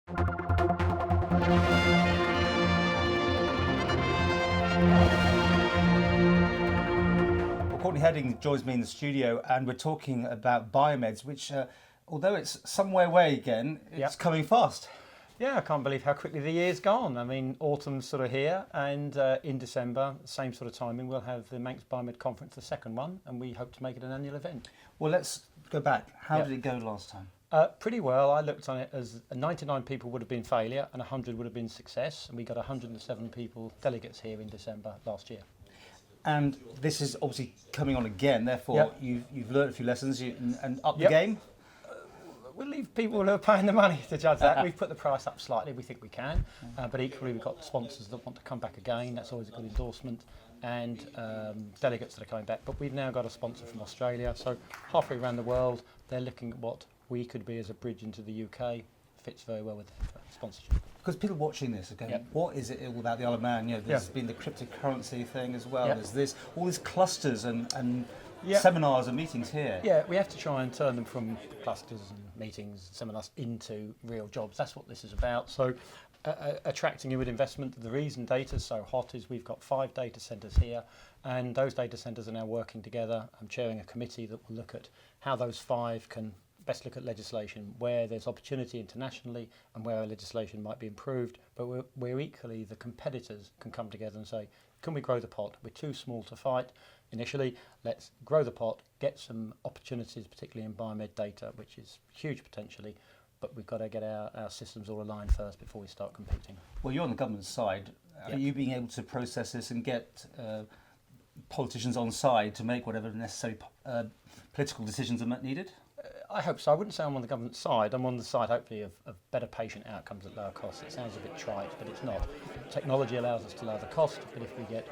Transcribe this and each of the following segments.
Well, Courtenay Heading joins me in the studio, and we're talking about biomeds, which, although it's some way away again, it's coming fast. Yeah, I can't believe how quickly the year's gone. I mean, autumn's sort of here, and in December, same sort of timing, we'll have the Manx BioMed conference, the second one, and we hope to make it an annual event. Well, let's go back. How did it go last time? Pretty well. I looked on it as 99 people would have been failure and 100 would have been success, and we got 107 people, delegates here in December last year. And this is obviously coming on again, therefore you've learned a few lessons and up the game? We'll leave people who are paying the money to judge that. We've put the price up slightly, we think we can, but equally we've got sponsors that want to come back again, that's always a good endorsement, and delegates that are coming back. But we've now got a sponsor from Australia, so halfway around the world they're looking at what we could be as a bridge into the UK. Fits very well with sponsorship. Because people watching this are going, what is it all about the Isle of Man? You know, there's been the cryptocurrency thing as well. There's this, all these clusters and seminars and meetings here. Yeah, we have to try and turn them from clusters and meetings, seminars into real jobs. That's what this is about. So attracting you with investment. The reason data's so hot is we've got 5 data centres here, and those data centres are now working together. I'm chairing a committee that will look at how those 5 can best look at legislation, where there's opportunity internationally and where our legislation might be improved, but where equally the competitors can come together and say, can we grow the pot? We're too small to fight initially, let's grow the pot, get some opportunities, particularly in biomed data, which is huge potentially, but we've got to get our systems all aligned first before we start competing. Well, you're on the government side. Are you being able to process this and get politicians on side to make whatever necessary political decisions are needed? I hope so. I wouldn't say I'm on the government side. I'm on the side, hopefully, of better patient outcomes at lower costs. It sounds a bit trite, but it's not. Technology allows us to lower the cost, but if we get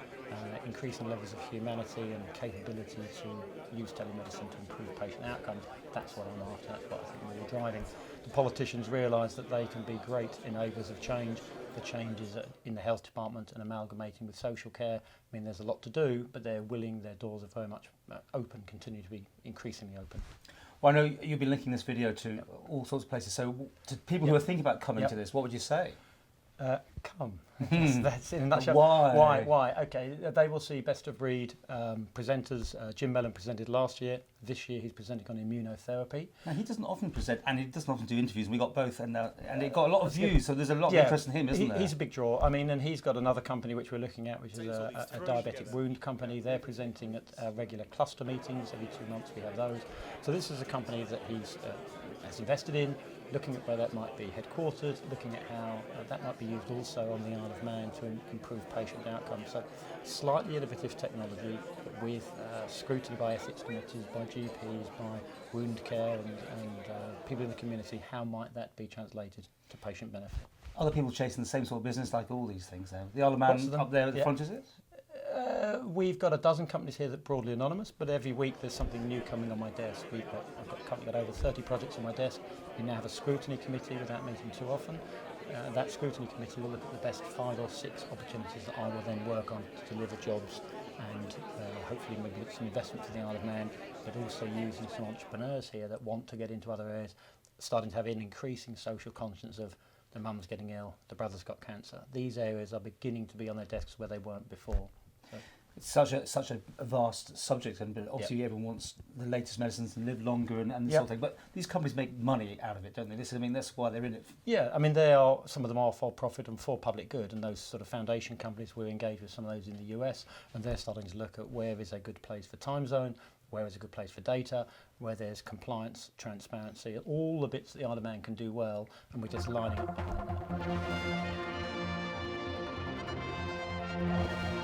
increasing levels of humanity and capability to use telemedicine to improve patient outcomes, that's what I'm after. That's what I think we're driving. The politicians realise that they can be great enablers of change. The changes in the health department and amalgamating with social care. I mean, there's a lot to do, but they're willing. Their doors are very much open, continue to be increasingly open. Well, I know you've been linking this video to all sorts of places. So, to people who are thinking about coming to this, what would you say? Come. That's in a nutshell. Why? Why? Okay, they will see best of breed presenters. Jim Mellon presented last year. This year he's presenting on immunotherapy. Now, he doesn't often present, and he doesn't often do interviews. And we got both, and it got a lot of views. So there's a lot of interest in him, isn't there? He's a big draw. I mean, and he's got another company which we're looking at, which is a diabetic wound company. They're presenting at regular cluster meetings every 2 months. We have those. So this is a company that he's has invested in. Looking at where that might be headquartered, looking at how that might be used also on the Isle of Man to improve patient outcomes. So slightly innovative technology, but with scrutiny by ethics committees, by GPs, by wound care and people in the community. How might that be translated to patient benefit? Other people chasing the same sort of business like all these things there. The Isle of Man up there at the front, is it? We've got a dozen companies here that are broadly anonymous, but every week there's something new coming on my desk. I've got a company got over 30 projects on my desk. We now have a scrutiny committee without meeting too often. That scrutiny committee will look at the best 5 or 6 opportunities that I will then work on to deliver jobs and hopefully maybe get some investment for the Isle of Man, but also using some entrepreneurs here that want to get into other areas, starting to have an increasing social conscience of the mum's getting ill, the brother's got cancer. These areas are beginning to be on their desks where they weren't before. So. It's such a vast subject, and obviously everyone wants the latest medicines and live longer and this sort of thing. But these companies make money out of it, don't they? That's why they're in it. Yeah, I mean, some of them are for profit and for public good, and those sort of foundation companies, we're engaged with some of those in the US, and they're starting to look at where is a good place for time zone, where is a good place for data, where there's compliance, transparency, all the bits that the Isle of Man can do well, and we're just lining up behind that.